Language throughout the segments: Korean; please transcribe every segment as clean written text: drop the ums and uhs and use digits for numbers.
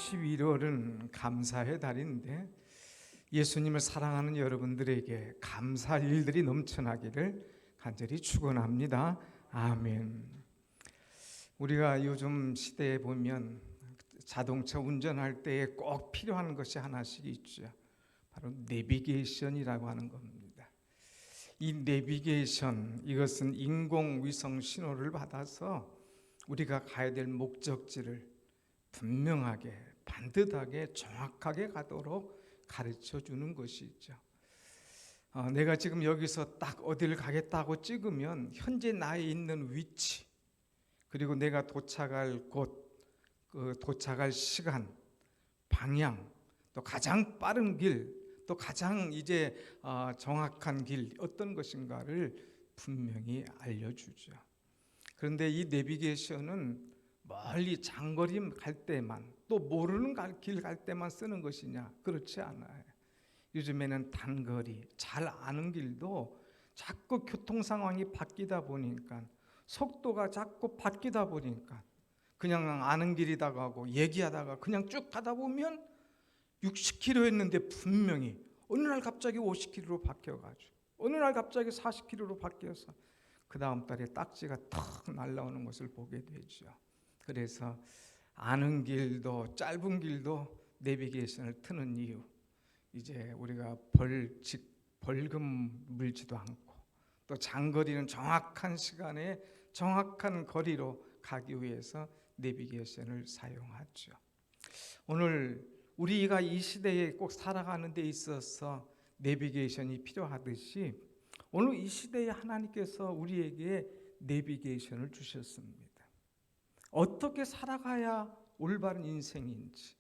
11월은 감사의 달인데 예수님을 사랑하는 여러분들에게 감사할 일들이 넘쳐나기를 간절히 축원합니다. 아멘. 우리가 요즘 시대에 보면 자동차 운전할 때에 꼭 필요한 것이 하나씩 있죠. 바로 내비게이션이라고 하는 겁니다. 이 내비게이션, 이것은 인공위성 신호를 받아서 우리가 가야 될 목적지를 분명하게, 반듯하게, 정확하게 가도록 가르쳐 주는 것이죠. 내가 지금 여기서 딱 어디를 가겠다고 찍으면 현재 나에 있는 위치, 그리고 내가 도착할 곳, 그 도착할 시간, 방향, 또 가장 빠른 길, 또 가장 정확한 길 어떤 것인가를 분명히 알려주죠. 그런데 이 내비게이션은 멀리 장거리 갈 때만, 또 모르는 길 갈 때만 쓰는 것이냐? 그렇지 않아요. 요즘에는 단거리, 잘 아는 길도 자꾸 교통 상황이 바뀌다 보니까, 속도가 자꾸 바뀌다 보니까 그냥 아는 길이다가 하고 얘기하다가 그냥 쭉 가다 보면 60km였는데 분명히 어느 날 갑자기 50km로 바뀌어가지고 어느 날 갑자기 40km로 바뀌어서 그 다음 달에 딱지가 탁 날라오는 것을 보게 되죠. 그래서 아는 길도 짧은 길도 내비게이션을 트는 이유, 이제 우리가 벌금 물지도 않고 또 장거리는 정확한 시간에 정확한 거리로 가기 위해서 내비게이션을 사용하죠. 오늘 우리가 이 시대에 꼭 살아가는 데 있어서 내비게이션이 필요하듯이 오늘 이 시대에 하나님께서 우리에게 내비게이션을 주셨습니다. 어떻게 살아가야 올바른 인생인지,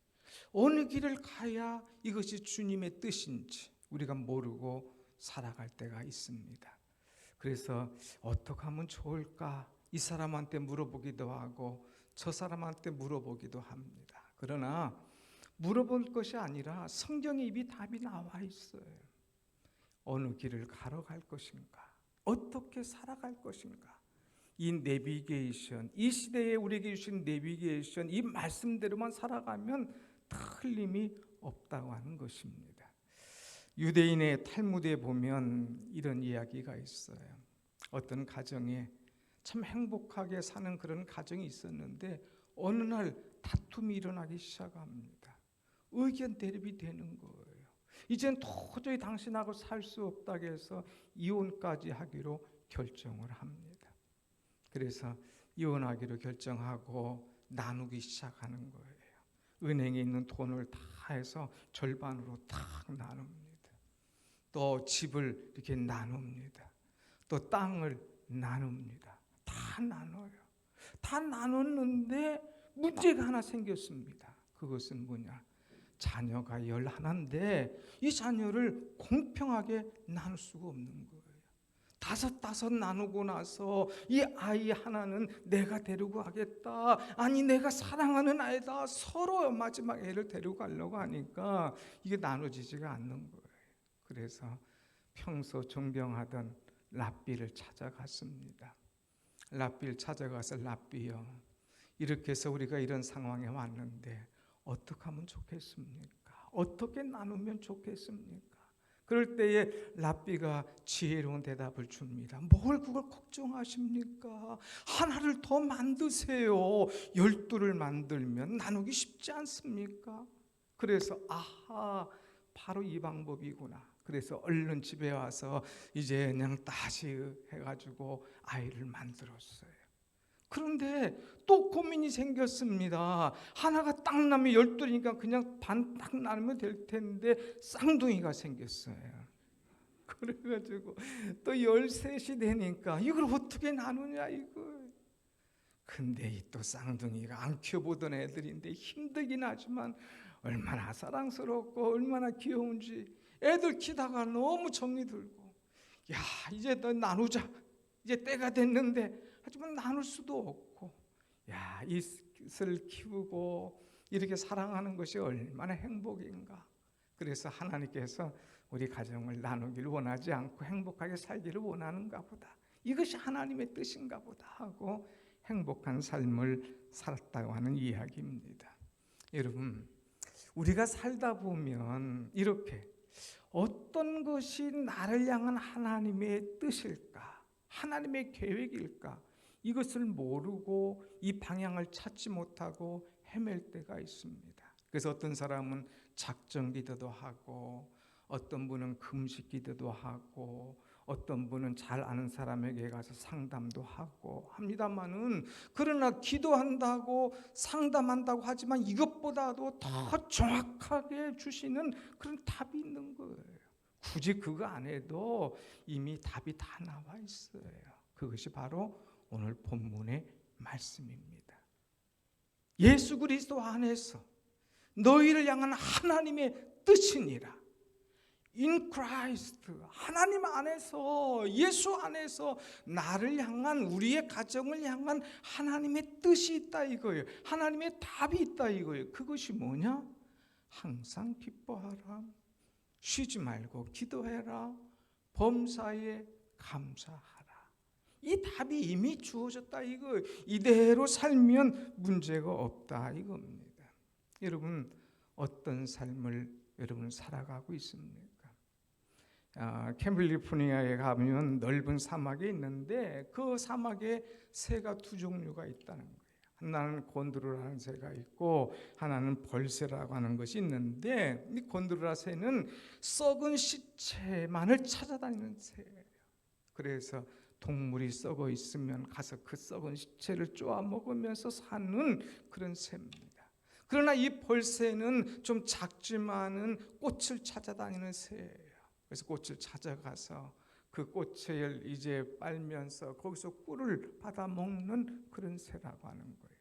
어느 길을 가야 이것이 주님의 뜻인지 우리가 모르고 살아갈 때가 있습니다. 그래서 어떻게 하면 좋을까? 이 사람한테 물어보기도 하고 저 사람한테 물어보기도 합니다. 그러나 물어볼 것이 아니라 성경에 이미 답이 나와 있어요. 어느 길을 걸어갈 것인가? 어떻게 살아갈 것인가? 이 내비게이션, 이 시대에 우리에게 주신 내비게이션, 이 말씀대로만 살아가면 틀림이 없다고 하는 것입니다. 유대인의 탈무드에 보면 이런 이야기가 있어요. 어떤 가정에 참 행복하게 사는 그런 가정이 있었는데 어느 날 다툼이 일어나기 시작합니다. 의견 대립이 되는 거예요. 이젠 도저히 당신하고 살 수 없다고 해서 이혼까지 하기로 결정을 합니다. 그래서 이혼하기로 결정하고 나누기 시작하는 거예요. 은행에 있는 돈을 다 해서 절반으로 딱 나눕니다. 또 집을 이렇게 나눕니다. 또 땅을 나눕니다. 다 나눠요. 다 나눴는데 문제가 하나 생겼습니다. 그것은 뭐냐? 자녀가 11인데 이 자녀를 공평하게 나눌 수가 없는 거예요. 5 나누고 나서 이 아이 하나는 내가 데리고 가겠다, 아니 내가 사랑하는 아이다, 서로 마지막 애를 데리고 가려고 하니까 이게 나눠지지가 않는 거예요. 그래서 평소 존경하던 랍비를 찾아갔습니다. 랍비를 찾아가서 랍비요, 이렇게 해서 우리가 이런 상황에 왔는데 어떻게 하면 좋겠습니까? 어떻게 나누면 좋겠습니까? 그럴 때에 랍비가 지혜로운 대답을 줍니다. 뭘 그걸 걱정하십니까? 하나를 더 만드세요. 12를 만들면 나누기 쉽지 않습니까? 그래서 아하, 바로 이 방법이구나. 그래서 얼른 집에 와서 이제 그냥 다시 해가지고 아이를 만들었어요. 그런데 또 고민이 생겼습니다. 하나가 딱 나면 12니까 그냥 반 딱 나누면 될 텐데 쌍둥이가 생겼어요. 그래가지고 또 13이 되니까 이걸 어떻게 나누냐 이거. 근데 또 쌍둥이가 안 키워보던 애들인데 힘들긴 하지만 얼마나 사랑스럽고 얼마나 귀여운지 애들 키다가 너무 정이 들고, 야 이제 너 나누자, 이제 때가 됐는데 하지만 나눌 수도 없고, 야 이것을 키우고 이렇게 사랑하는 것이 얼마나 행복인가. 그래서 하나님께서 우리 가정을 나누기를 원하지 않고 행복하게 살기를 원하는가 보다, 이것이 하나님의 뜻인가 보다 하고 행복한 삶을 살았다고 하는 이야기입니다. 여러분, 우리가 살다 보면 이렇게 어떤 것이 나를 향한 하나님의 뜻일까? 하나님의 계획일까? 이것을 모르고 이 방향을 찾지 못하고 헤맬 때가 있습니다. 그래서 어떤 사람은 작정 기도도 하고, 어떤 분은 금식 기도도 하고, 어떤 분은 잘 아는 사람에게 가서 상담도 하고 합니다만은, 그러나 기도한다고 상담한다고 하지만 이것보다도 더 정확하게 주시는 그런 답이 있는 거예요. 굳이 그거 안 해도 이미 답이 다 나와 있어요. 그것이 바로 오늘 본문의 말씀입니다. 예수 그리스도 안에서 너희를 향한 하나님의 뜻이니라. In Christ, 하나님 안에서, 예수 안에서 나를 향한, 우리의 가정을 향한 하나님의 뜻이 있다 이거예요. 하나님의 답이 있다 이거예요. 그것이 뭐냐? 항상 기뻐하라, 쉬지 말고 기도해라, 범사에 감사하라. 이 답이 이미 주어졌다 이거. 이대로 살면 문제가 없다 이겁니다. 여러분, 어떤 삶을 여러분 살아가고 있습니까? 캘리포니아에 가면 넓은 사막이 있는데 그 사막에 새가 두 종류가 있다는 거예요. 하나는 곤드로라는 새가 있고 하나는 벌새라고 하는 것이 있는데, 이 곤드로라 새는 썩은 시체만을 찾아다니는 새예요. 그래서 동물이 썩어 있으면 가서 그 썩은 시체를 쪼아 먹으면서 사는 그런 새입니다. 그러나 이 벌새는 좀 작지만은 꽃을 찾아다니는 새예요. 그래서 꽃을 찾아가서 그 꽃을 이제 빨면서 거기서 꿀을 받아 먹는 그런 새라고 하는 거예요.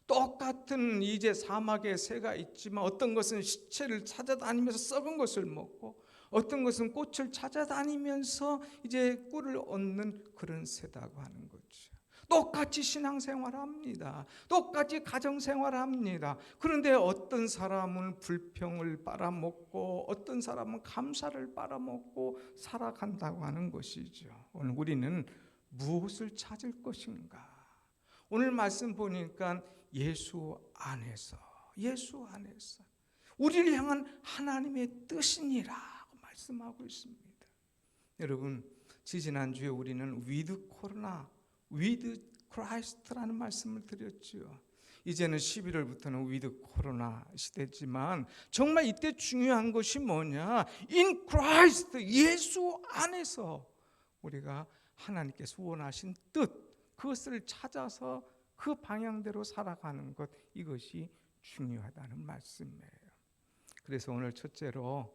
똑같은 이제 사막에 새가 있지만 어떤 것은 시체를 찾아다니면서 썩은 것을 먹고, 어떤 것은 꽃을 찾아다니면서 이제 꿀을 얻는 그런 새다고 하는 거죠. 똑같이 신앙생활합니다. 똑같이 가정생활합니다. 그런데 어떤 사람은 불평을 빨아먹고 어떤 사람은 감사를 빨아먹고 살아간다고 하는 것이죠. 오늘 우리는 무엇을 찾을 것인가? 오늘 말씀 보니까 예수 안에서 우리를 향한 하나님의 뜻이니라고 말씀하고 있습니다. 여러분, 지지난주에 우리는 with 코로나, with Christ라는 말씀을 드렸죠. 이제는 11월부터는 with 코로나 시대지만 정말 이때 중요한 것이 뭐냐? in Christ, 예수 안에서 우리가 하나님께서 원하신 뜻, 그것을 찾아서 그 방향대로 살아가는 것, 이것이 중요하다는 말씀이에요. 그래서 오늘 첫째로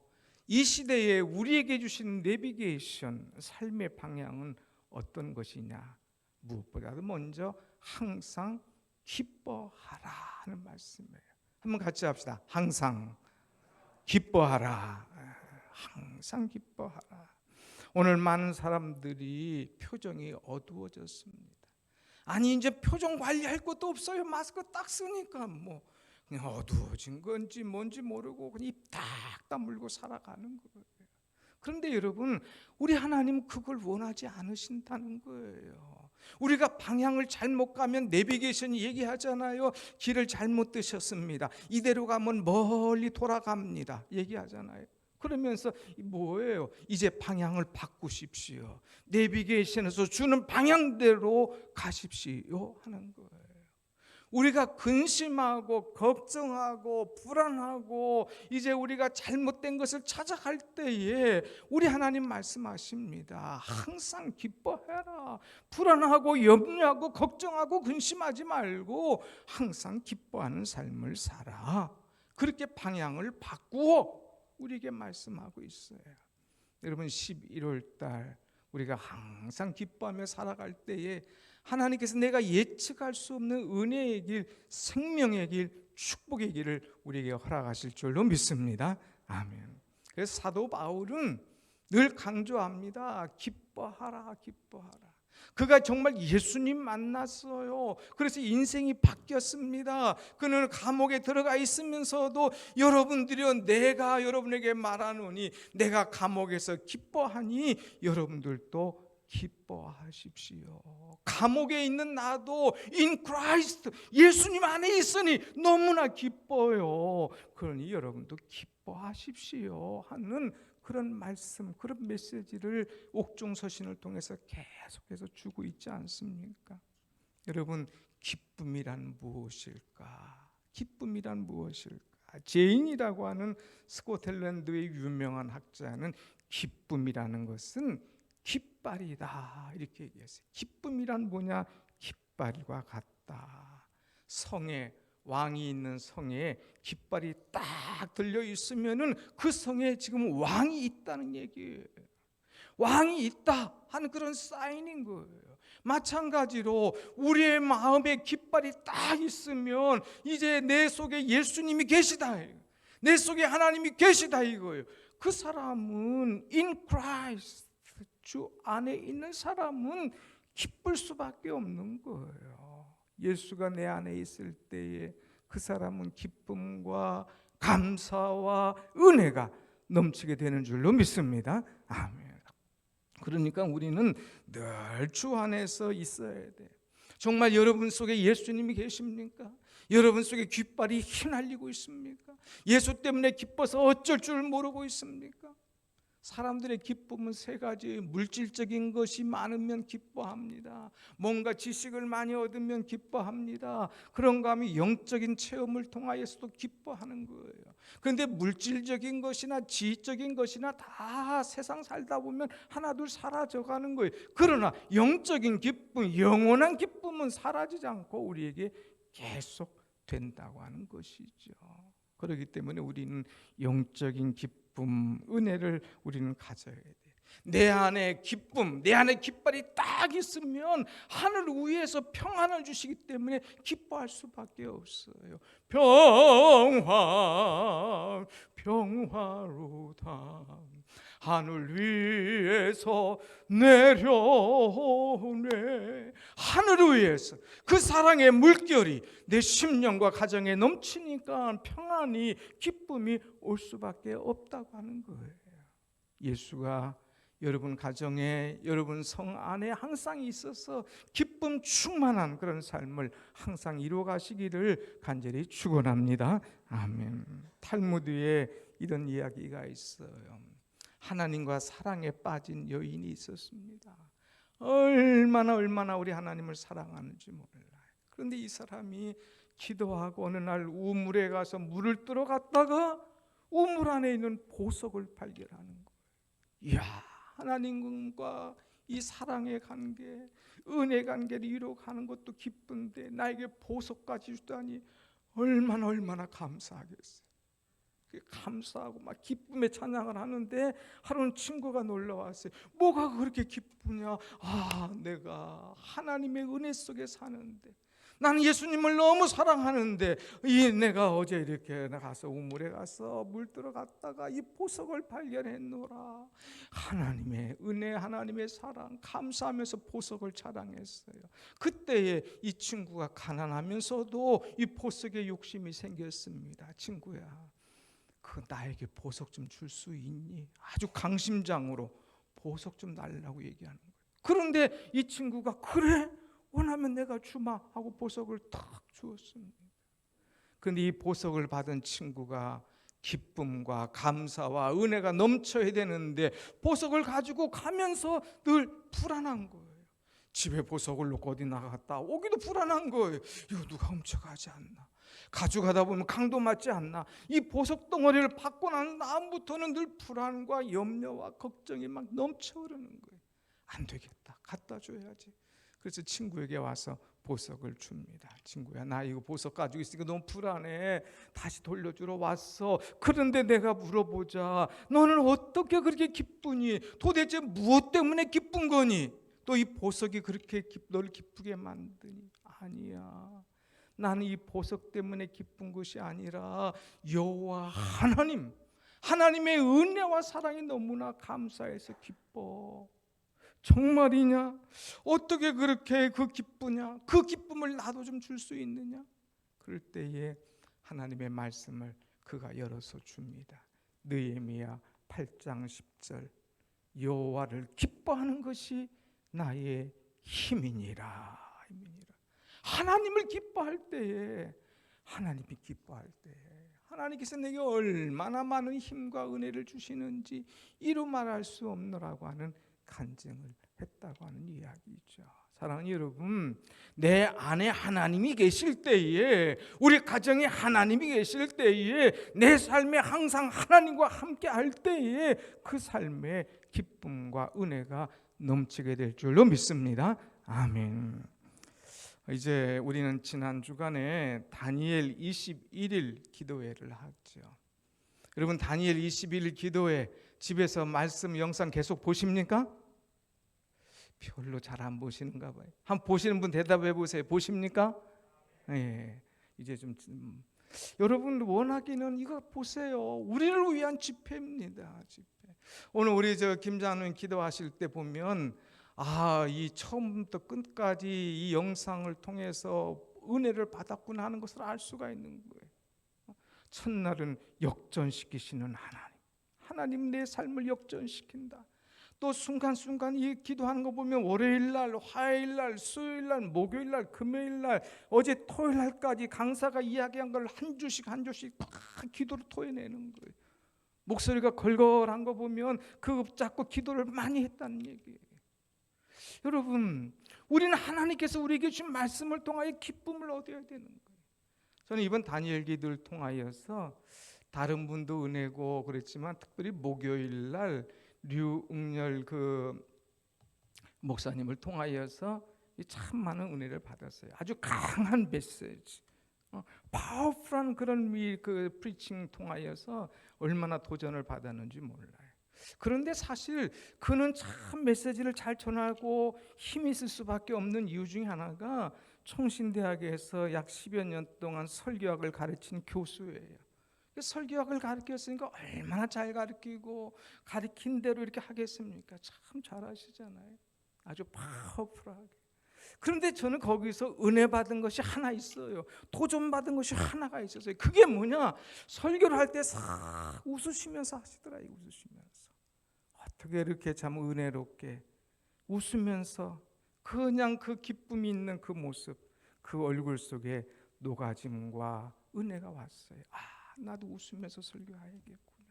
이 시대에 우리에게 주신 내비게이션, 삶의 방향은 어떤 것이냐? 무엇보다도 먼저 항상 기뻐하라 하는 말씀이에요. 한번 같이 합시다. 항상 기뻐하라. 항상 기뻐하라. 오늘 많은 사람들이 표정이 어두워졌습니다. 아니, 이제 표정 관리할 것도 없어요. 마스크 딱 쓰니까 뭐 그냥 어두워진 건지 뭔지 모르고 그냥 입 딱 다물고 살아가는 거예요. 그런데 여러분, 우리 하나님 그걸 원하지 않으신다는 거예요. 우리가 방향을 잘못 가면 내비게이션이 얘기하잖아요. 길을 잘못 드셨습니다. 이대로 가면 멀리 돌아갑니다. 얘기하잖아요. 그러면서 뭐예요? 이제 방향을 바꾸십시오. 내비게이션에서 주는 방향대로 가십시오 하는 거예요. 우리가 근심하고 걱정하고 불안하고 이제 우리가 잘못된 것을 찾아갈 때에 우리 하나님 말씀하십니다. 항상 기뻐해라. 불안하고 염려하고 걱정하고 근심하지 말고 항상 기뻐하는 삶을 살아. 그렇게 방향을 바꾸어 우리에게 말씀하고 있어요. 여러분, 11월 달 우리가 항상 기뻐하며 살아갈 때에 하나님께서 내가 예측할 수 없는 은혜의 길, 생명의 길, 축복의 길을 우리에게 허락하실 줄로 믿습니다. 아멘. 그래서 사도 바울은 늘 강조합니다. 기뻐하라, 기뻐하라. 그가 정말 예수님 만났어요. 그래서 인생이 바뀌었습니다. 그는 감옥에 들어가 있으면서도 여러분들이요, 내가 여러분에게 말하노니 내가 감옥에서 기뻐하니 여러분들도 기뻐하십시오. 감옥에 있는 나도 in Christ, 예수님 안에 있으니 너무나 기뻐요. 그러니 여러분도 기뻐하십시오 하는 그런 말씀, 그런 메시지를 옥중서신을 통해서 계속해서 주고 있지 않습니까? 여러분, 기쁨이란 무엇일까? 기쁨이란 무엇일까? 제인이라고 하는 스코틀랜드의 유명한 학자는 기쁨이라는 것은 깃발이다 이렇게 얘기했어요. 기쁨이란 뭐냐? 깃발과 같다. 성에, 왕이 있는 성에 깃발이 딱 들려 있으면은 그 성에 지금 왕이 있다는 얘기예요. 왕이 있다 하는 그런 사인인 거예요. 마찬가지로 우리의 마음에 깃발이 딱 있으면 이제 내 속에 예수님이 계시다, 내 속에 하나님이 계시다 이거예요. 그 사람은 in Christ, 주 안에 있는 사람은 기쁠 수밖에 없는 거예요. 예수가 내 안에 있을 때에 그 사람은 기쁨과 감사와 은혜가 넘치게 되는 줄로 믿습니다. 아멘. 그러니까 우리는 늘 주 안에서 있어야 돼. 정말 여러분 속에 예수님이 계십니까? 여러분 속에 깃발이 휘날리고 있습니까? 예수 때문에 기뻐서 어쩔 줄 모르고 있습니까? 사람들의 기쁨은 세 가지. 물질적인 것이 많으면 기뻐합니다. 뭔가 지식을 많이 얻으면 기뻐합니다. 그런가 하면 영적인 체험을 통하여서도 기뻐하는 거예요. 그런데 물질적인 것이나 지적인 것이나 다 세상 살다 보면 하나둘 사라져가는 거예요. 그러나 영적인 기쁨, 영원한 기쁨은 사라지지 않고 우리에게 계속 된다고 하는 것이죠. 그렇기 때문에 우리는 영적인 기쁨, 은혜를 우리는 가져야 돼. 내 안에 기쁨, 내 안에 깃발이 딱 있으면 하늘 위에서 평안을 주시기 때문에 기뻐할 수밖에 없어요. 평화, 평화로다 하늘 위에서 내려오네. 하늘 위에서 그 사랑의 물결이 내 심령과 가정에 넘치니까 평안이, 기쁨이 올 수밖에 없다고 하는 거예요. 예수가 여러분 가정에, 여러분 성 안에 항상 있어서 기쁨 충만한 그런 삶을 항상 이루어 가시기를 간절히 축원합니다. 아멘. 탈무드에 이런 이야기가 있어요. 하나님과 사랑에 빠진 여인이 있었습니다. 얼마나 우리 하나님을 사랑하는지 몰라요. 그런데 이 사람이 기도하고 어느 날 우물에 가서 물을 뜨러 갔다가 우물 안에 있는 보석을 발견하는 거예요. 이야, 하나님과 이 사랑의 관계, 은혜 관계를 이루어가는 것도 기쁜데 나에게 보석까지 주다니 얼마나 감사하겠어요. 감사하고 막 기쁨의 찬양을 하는데 하루는 친구가 놀러 왔어요. 뭐가 그렇게 기쁘냐? 내가 하나님의 은혜 속에 사는데, 나는 예수님을 너무 사랑하는데 내가 어제 이렇게 가서 우물에 가서 물 들어갔다가 이 보석을 발견했노라. 하나님의 은혜, 하나님의 사랑 감사하면서 보석을 자랑했어요. 그때에 이 친구가 가난하면서도 이 보석에 욕심이 생겼습니다. 친구야, 나에게 보석 좀 줄 수 있니? 아주 강심장으로 보석 좀 달라고 얘기하는 거예요. 그런데 이 친구가 그래? 원하면 내가 주마 하고 보석을 탁 주었습니다. 그런데 이 보석을 받은 친구가 기쁨과 감사와 은혜가 넘쳐야 되는데 보석을 가지고 가면서 늘 불안한 거예요. 집에 보석을 놓고 어디 나갔다 오기도 불안한 거예요. 이거 누가 훔쳐가지 않나? 가져가다 보면 강도 맞지 않나? 이 보석 덩어리를 받고 난 다음부터는 늘 불안과 염려와 걱정이 막 넘쳐 흐르는 거예요. 안 되겠다, 갖다 줘야지. 그래서 친구에게 와서 보석을 줍니다. 친구야, 나 이거 보석 가지고 있으니까 너무 불안해. 다시 돌려주러 왔어. 그런데 내가 물어보자. 너는 어떻게 그렇게 기쁘니? 도대체 무엇 때문에 기쁜 거니? 또 이 보석이 그렇게 너를 기쁘게 만드니? 아니야. 나는 이 보석 때문에 기쁜 것이 아니라 여호와 하나님의 은혜와 사랑이 너무나 감사해서 기뻐. 정말이냐? 어떻게 그렇게 기쁘냐? 그 기쁨을 나도 좀 줄 수 있느냐? 그럴 때에 하나님의 말씀을 그가 열어서 줍니다. 느헤미야 8장 10절, 여호와를 기뻐하는 것이 나의 힘이니라. 하나님을 기뻐할 때에, 하나님이 기뻐할 때에 하나님께서 내게 얼마나 많은 힘과 은혜를 주시는지 이루 말할 수 없노라고 하는 간증을 했다고 하는 이야기죠. 사랑하는 여러분, 내 안에 하나님이 계실 때에, 우리 가정에 하나님이 계실 때에, 내 삶에 항상 하나님과 함께 할 때에 그 삶에 기쁨과 은혜가 넘치게 될 줄로 믿습니다. 아멘. 이제 우리는 지난 주간에 다니엘 21일 기도회를 하죠. 여러분, 다니엘 21일 기도회 집에서 말씀 영상 계속 보십니까? 별로 잘 안 보시는가 봐요. 한번 보시는 분 대답해 보세요. 보십니까? 예. 이제 좀 여러분 원하기는 이거 보세요. 우리를 위한 집회입니다. 집회. 오늘 우리 김장로님 기도하실 때 보면 이 처음부터 끝까지 이 영상을 통해서 은혜를 받았구나 하는 것을 알 수가 있는 거예요. 첫날은 역전시키시는 하나님 내 삶을 역전시킨다. 또 순간순간 이 기도하는 거 보면 월요일날, 화요일날, 수요일날, 목요일날, 금요일날, 어제 토요일날까지 강사가 이야기한 걸 한 주씩 다 기도로 토해내는 거예요. 목소리가 걸걸한 거 보면 그 붙잡고 기도를 많이 했다는 얘기예요. 여러분, 우리는 하나님께서 우리에게 주신 말씀을 통하여 기쁨을 얻어야 되는 거예요. 저는 이번 다니엘 기도를 통하여서 다른 분도 은혜고 그랬지만 특별히 목요일 날 류응열 목사님을 통하여서 참 많은 은혜를 받았어요. 아주 강한 메시지, 파워풀한 그런 프리칭 통하여서 얼마나 도전을 받았는지 몰라요. 그런데 사실 그는 참 메시지를 잘 전하고 힘이 있을 수밖에 없는 이유 중에 하나가 총신대학에서 약 10여 년 동안 설교학을 가르친 교수예요. 설교학을 가르쳤으니까 얼마나 잘 가르치고 가르친 대로 이렇게 하겠습니까? 참 잘하시잖아요. 아주 파워풀하게. 그런데 저는 거기서 은혜 받은 것이 하나 있어요. 도전 받은 것이 하나가 있었어요. 그게 뭐냐? 설교를 할 때 싹 웃으시면서 하시더라고요. 웃으시면서. 어떻게 이렇게 참 은혜롭게 웃으면서 그냥 그 기쁨이 있는 그 모습, 그 얼굴 속에 녹아짐과 은혜가 왔어요. 나도 웃으면서 설교해야겠구나.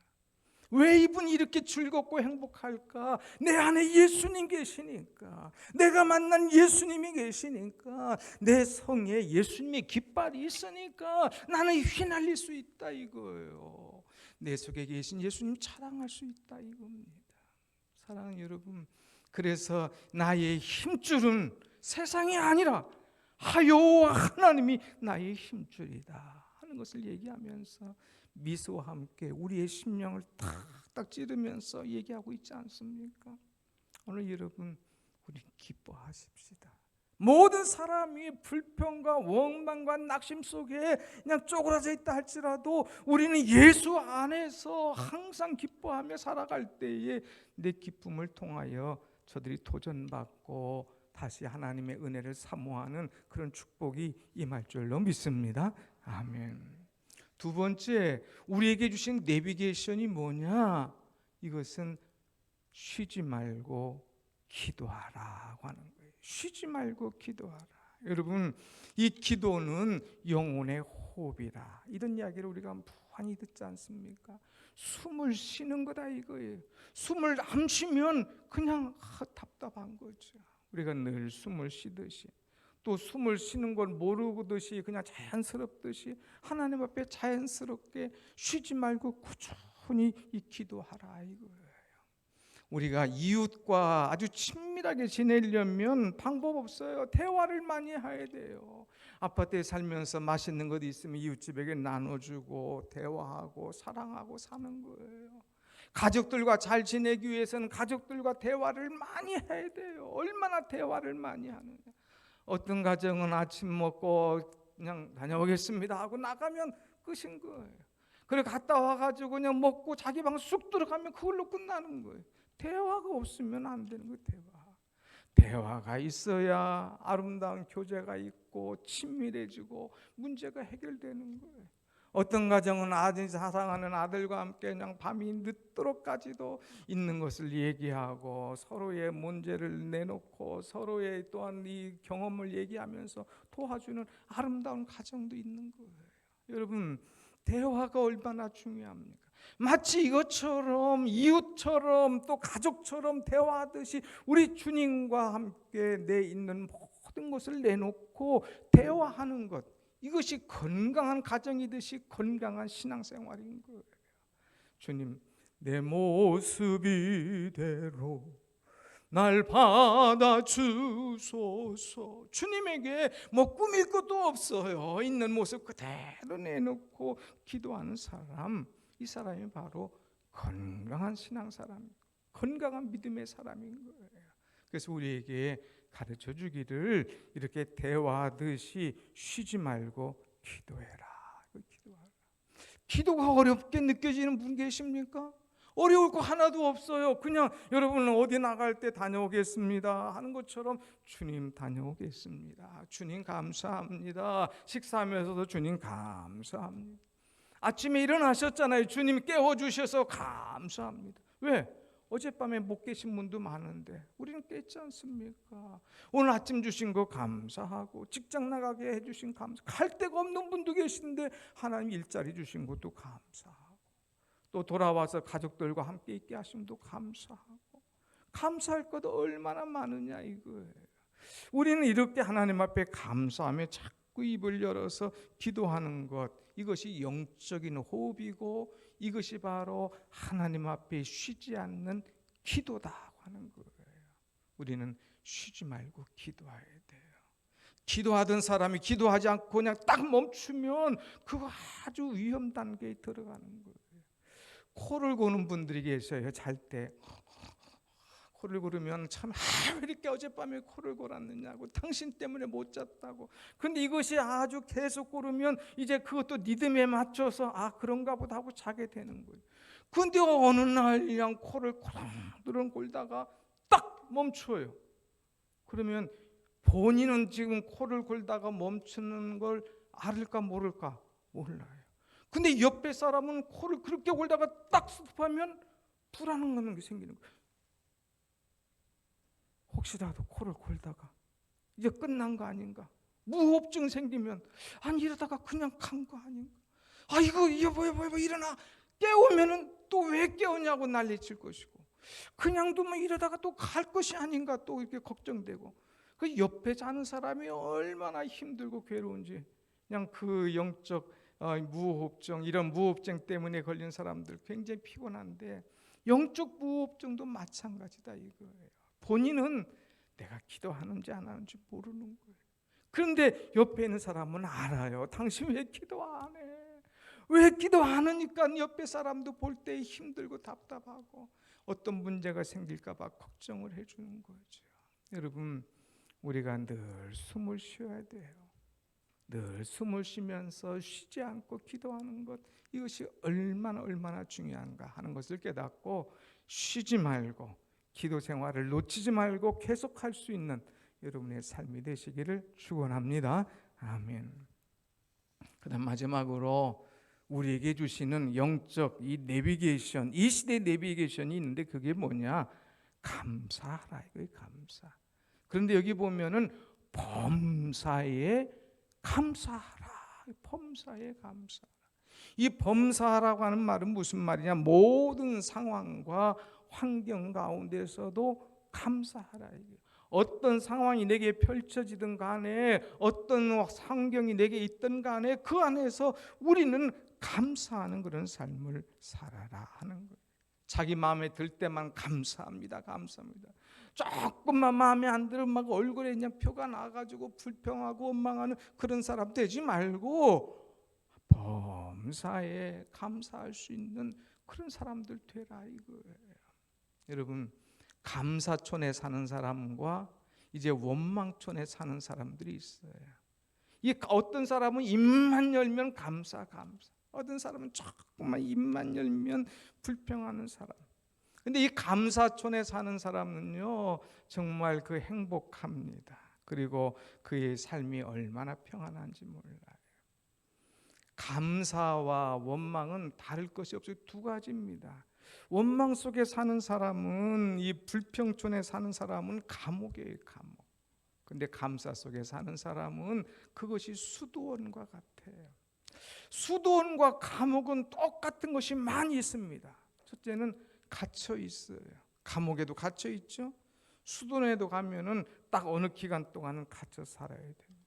왜 이분이 이렇게 즐겁고 행복할까? 내 안에 예수님 계시니까, 내가 만난 예수님이 계시니까, 내 성에 예수님의 깃발이 있으니까 나는 휘날릴 수 있다 이거예요. 내 속에 계신 예수님 자랑할 수 있다 이겁니다. 사랑하는 여러분, 그래서 나의 힘줄은 세상이 아니라 여호와 하나님이 나의 힘줄이다 하는 것을 얘기하면서 미소와 함께 우리의 심령을 탁탁 찌르면서 얘기하고 있지 않습니까? 오늘 여러분, 우리 기뻐하십시다. 모든 사람이 불평과 원망과 낙심 속에 그냥 쪼그라져 있다 할지라도 우리는 예수 안에서 항상 기뻐하며 살아갈 때에 내 기쁨을 통하여 저들이 도전받고 다시 하나님의 은혜를 사모하는 그런 축복이 임할 줄로 믿습니다. 아멘. 두 번째, 우리에게 주신 내비게이션이 뭐냐? 이것은 쉬지 말고 기도하라고 하는 거예요. 쉬지 말고 기도하라. 여러분, 이 기도는 영혼의 호흡이라 이런 이야기를 우리가 많이 듣지 않습니까? 숨을 쉬는 거다 이거예요. 숨을 안 쉬면 그냥 답답한 거죠. 우리가 늘 숨을 쉬듯이, 또 숨을 쉬는 걸 모르듯이 그냥 자연스럽듯이 하나님 앞에 자연스럽게 쉬지 말고 꾸준히 이 기도하라 이거예요. 우리가 이웃과 아주 친밀하게 지내려면 방법 없어요. 대화를 많이 해야 돼요. 아파트에 살면서 맛있는 것 있으면 이웃집에게 나눠주고 대화하고 사랑하고 사는 거예요. 가족들과 잘 지내기 위해서는 가족들과 대화를 많이 해야 돼요. 얼마나 대화를 많이 하느냐. 어떤 가정은 아침 먹고 그냥 다녀오겠습니다 하고 나가면 끝인 거예요. 그리고 갔다 와가지고 그냥 먹고 자기 방 쑥 들어가면 그걸로 끝나는 거예요. 대화가 없으면 안 되는 거예요. 대화가 있어야 아름다운 교제가 있고 친밀해지고 문제가 해결되는 거예요. 어떤 가정은 아들이 사랑하는 아들과 함께 그냥 밤이 늦도록까지도 있는 것을 얘기하고 서로의 문제를 내놓고 서로의 또한 이 경험을 얘기하면서 도와주는 아름다운 가정도 있는 거예요. 여러분, 대화가 얼마나 중요합니까? 마치 이것처럼 이웃처럼 또 가족처럼 대화하듯이 우리 주님과 함께 내 있는 모든 것을 내놓고 대화하는 것, 이것이 건강한 가정이듯이 건강한 신앙생활인 거예요. 주님, 내 모습 이대로 날 받아주소서. 주님에게 뭐 꾸밀 것도 없어요. 있는 모습 그대로 내놓고 기도하는 사람, 이 사람이 바로 건강한 신앙 사람, 건강한 믿음의 사람인 거예요. 그래서 우리에게 가르쳐 주기를 이렇게 대화하듯이 쉬지 말고 기도해라. 기도하라. 기도가 어렵게 느껴지는 분 계십니까? 어려울 거 하나도 없어요. 그냥 여러분은 어디 나갈 때 다녀오겠습니다 하는 것처럼 주님 다녀오겠습니다. 주님 감사합니다. 식사하면서도 주님 감사합니다. 아침에 일어나셨잖아요. 주님 깨워주셔서 감사합니다. 왜? 어젯밤에 못 계신 분도 많은데 우리는 깼지 않습니까? 오늘 아침 주신 거 감사하고 직장 나가게 해주신 감사, 갈 데가 없는 분도 계신데 하나님 일자리 주신 것도 감사하고 또 돌아와서 가족들과 함께 있게 하심도 감사하고 감사할 것도 얼마나 많으냐 이거예요. 우리는 이렇게 하나님 앞에 감사하며 자꾸 입을 열어서 기도하는 것, 이것이 영적인 호흡이고 이것이 바로 하나님 앞에 쉬지 않는 기도다 하는 거예요. 우리는 쉬지 말고 기도해야 돼요. 기도하던 사람이 기도하지 않고 그냥 딱 멈추면 그거 아주 위험 단계에 들어가는 거예요. 코를 고는 분들이 계셔요. 잘 때 코를 고르면 참 왜 이렇게 어젯밤에 코를 골았느냐고, 당신 때문에 못 잤다고. 그런데 이것이 아주 계속 고르면 이제 그것도 리듬에 맞춰서 그런가 보다 하고 자게 되는 거예요. 그런데 어느 날 그냥 코를 고랑도랑 골다가 딱 멈춰요. 그러면 본인은 지금 코를 골다가 멈추는 걸 알을까 모를까? 몰라요. 근데 옆에 사람은 코를 그렇게 골다가 딱 스톱하면 불안한 게 생기는 거예요. 혹시라도 코를 골다가 이제 끝난 거 아닌가? 무호흡증 생기면 아니 이러다가 그냥 간 거 아닌가? 이거 여보 일어나. 깨우면은 또 왜 깨우냐고 난리칠 것이고, 그냥 두면 이러다가 또 갈 것이 아닌가 또 이렇게 걱정되고, 그 옆에 자는 사람이 얼마나 힘들고 괴로운지. 그냥 그 영적 무호흡증, 이런 무호흡증 때문에 걸린 사람들 굉장히 피곤한데 영적 무호흡증도 마찬가지다 이거예요. 본인은 내가 기도하는지 안 하는지 모르는 거예요. 그런데 옆에 있는 사람은 알아요. 당신 왜 기도 안 해? 왜 기도 안 하니까 옆에 사람도 볼 때 힘들고 답답하고 어떤 문제가 생길까 봐 걱정을 해주는 거죠. 여러분, 우리가 늘 숨을 쉬어야 돼요. 늘 숨을 쉬면서 쉬지 않고 기도하는 것, 이것이 얼마나 중요한가 하는 것을 깨닫고 쉬지 말고 기도 생활을 놓치지 말고 계속할 수 있는 여러분의 삶이 되시기를 축원합니다. 아멘. 그다음 마지막으로 우리에게 주시는 영적 이 내비게이션, 이 시대 내비게이션이 있는데 그게 뭐냐? 감사하라 이거예요. 감사. 그런데 여기 보면은 범사에 감사하라. 범사에 감사하라. 이 범사라고 하는 말은 무슨 말이냐? 모든 상황과 환경 가운데서도 감사하라. 어떤 상황이 내게 펼쳐지든 간에 어떤 환경이 내게 있든 간에 그 안에서 우리는 감사하는 그런 삶을 살아라 하는 거예요. 자기 마음에 들 때만 감사합니다. 감사합니다. 조금만 마음에 안 들면 막 얼굴에 그냥 표가 나가지고 불평하고 원망하는 그런 사람 되지 말고 범사에 감사할 수 있는 그런 사람들 되라 이거예요. 여러분, 감사촌에 사는 사람과 이제 원망촌에 사는 사람들이 있어요. 이 어떤 사람은 입만 열면 감사. 어떤 사람은 조금만 입만 열면 불평하는 사람. 근데 이 감사촌에 사는 사람은요 정말 그 행복합니다. 그리고 그의 삶이 얼마나 평안한지 몰라요. 감사와 원망은 다를 것이 없어요. 두 가지입니다. 원망 속에 사는 사람은, 이 불평촌에 사는 사람은 감옥이에요, 감옥. 근데 감사 속에 사는 사람은 그것이 수도원과 같아요. 수도원과 감옥은 똑같은 것이 많이 있습니다. 첫째는 갇혀 있어요. 감옥에도 갇혀 있죠. 수도원에도 가면은 딱 어느 기간 동안은 갇혀 살아야 돼요.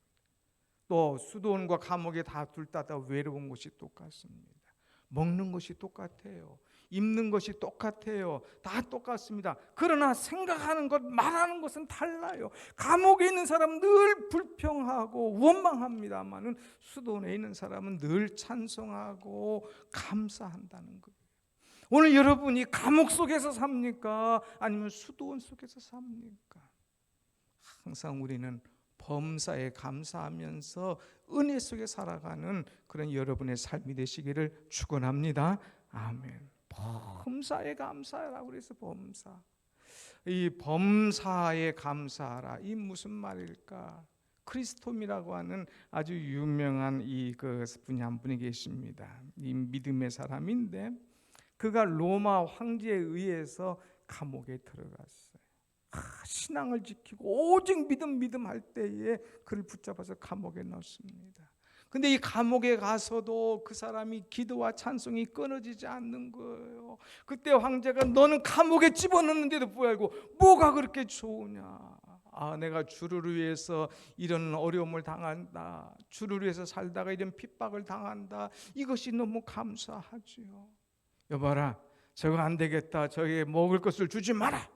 또 수도원과 감옥에 둘 다 외로운 것이 똑같습니다. 먹는 것이 똑같아요. 입는 것이 똑같아요. 다 똑같습니다. 그러나 생각하는 것, 말하는 것은 달라요. 감옥에 있는 사람은 늘 불평하고 원망합니다만은 수도원에 있는 사람은 늘 찬송하고 감사한다는 거예요. 오늘 여러분이 감옥 속에서 삽니까? 아니면 수도원 속에서 삽니까? 항상 우리는 범사에 감사하면서 은혜 속에 살아가는 그런 여러분의 삶이 되시기를 축원합니다. 아멘. 범사에 감사하라 그래서 범사. 이 범사에 감사하라, 이 무슨 말일까? 크리스톰이라고 하는 아주 유명한 분이 한 분이 계십니다. 이 믿음의 사람인데 그가 로마 황제에 의해서 감옥에 들어갔어요. 신앙을 지키고 오직 믿음 할 때에 그를 붙잡아서 감옥에 넣습니다. 근데 이 감옥에 가서도 그 사람이 기도와 찬송이 끊어지지 않는 거예요. 그때 황제가 너는 감옥에 집어넣는데도 불구하고 뭐가 그렇게 좋으냐? 내가 주를 위해서 이런 어려움을 당한다. 주를 위해서 살다가 이런 핍박을 당한다. 이것이 너무 감사하지요. 여봐라, 저거 안 되겠다. 저게 먹을 것을 주지 마라.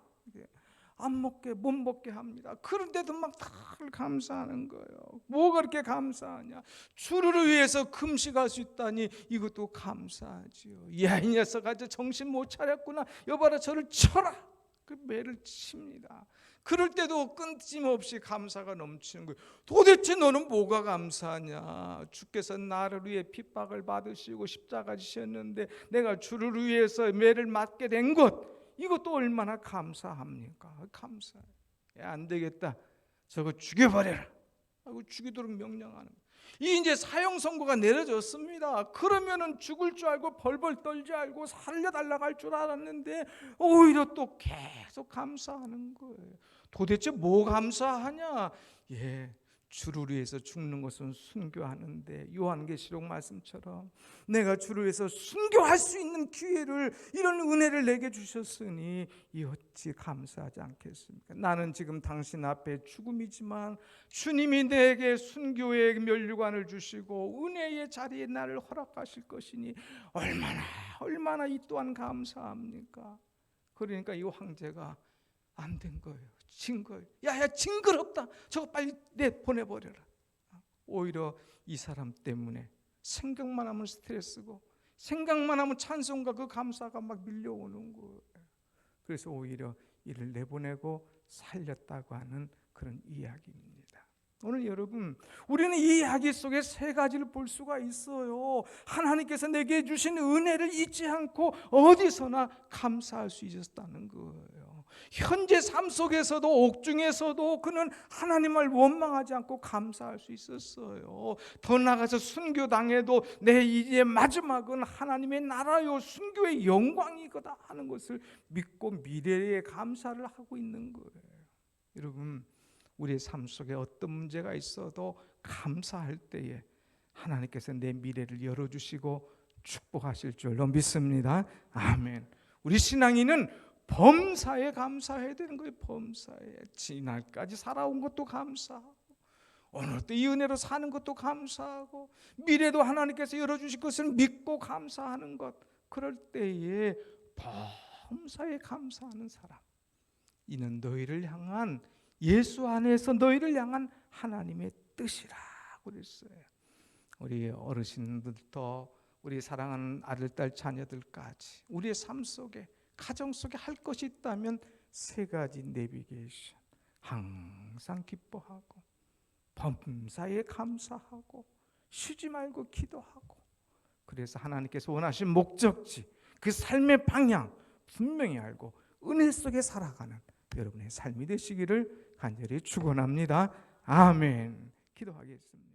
안 먹게 못 먹게 합니다. 그런데도 막 다 감사하는 거예요. 뭐가 그렇게 감사하냐? 주를 위해서 금식할 수 있다니 이것도 감사하지요. 야, 이 녀석 아주 정신 못 차렸구나. 여봐라, 저를 쳐라. 그 매를 칩니다. 그럴 때도 끊임없이 감사가 넘치는 거예요. 도대체 너는 뭐가 감사하냐? 주께서 나를 위해 핍박을 받으시고 십자가 지셨는데 내가 주를 위해서 매를 맞게 된 것, 이것도 얼마나 감사합니까? 감사해요. 안 되겠다. 저거 죽여버려라 하고 죽이도록 명령하는 거예요. 이 이제 사형 선고가 내려졌습니다. 그러면은 죽을 줄 알고 벌벌 떨지 알고 살려달라고 할 줄 알았는데 오히려 또 계속 감사하는 거예요. 도대체 뭐 감사하냐? 주를 위해서 죽는 것은 순교하는데, 요한계시록 말씀처럼 내가 주를 위해서 순교할 수 있는 기회를, 이런 은혜를 내게 주셨으니 이 어찌 감사하지 않겠습니까? 나는 지금 당신 앞에 죽음이지만 주님이 내게 순교의 면류관을 주시고 은혜의 자리에 나를 허락하실 것이니 얼마나 이 또한 감사합니까? 그러니까 이 황제가 안 된 거예요. 진 거예요. 야, 징그럽다. 저거 빨리 보내버려라. 오히려 이 사람 때문에 생각만 하면 스트레스고, 생각만 하면 찬송과 그 감사가 막 밀려오는 거예요. 그래서 오히려 이를 내보내고 살렸다고 하는 그런 이야기입니다. 오늘 여러분, 우리는 이 이야기 속에 세 가지를 볼 수가 있어요. 하나님께서 내게 주신 은혜를 잊지 않고 어디서나 감사할 수 있었다는 거예요. 현재 삶 속에서도, 옥중에서도 그는 하나님을 원망하지 않고 감사할 수 있었어요. 더 나아가서 순교당해도 내 이제 마지막은 하나님의 나라요 순교의 영광이거다 하는 것을 믿고 미래에 감사를 하고 있는 거예요. 여러분, 우리의 삶 속에 어떤 문제가 있어도 감사할 때에 하나님께서 내 미래를 열어주시고 축복하실 줄로 믿습니다. 아멘. 우리 신앙인은 범사에 감사해야 되는 거예요. 범사에. 지난까지 살아온 것도 감사하고, 오늘 또 이 은혜로 사는 것도 감사하고, 미래도 하나님께서 열어주실 것을 믿고 감사하는 것. 그럴 때에 범사에 감사하는 사람, 이는 너희를 향한, 예수 안에서 너희를 향한 하나님의 뜻이라고 그랬어요. 우리 어르신들부터 우리 사랑하는 아들, 딸, 자녀들까지 우리의 삶 속에, 가정 속에 할 것이 있다면 세 가지 내비게이션. 항상 기뻐하고, 범사에 감사하고, 쉬지 말고 기도하고. 그래서 하나님께서 원하신 목적지, 그 삶의 방향 분명히 알고 은혜 속에 살아가는 여러분의 삶이 되시기를 간절히 축원합니다. 아멘. 기도하겠습니다.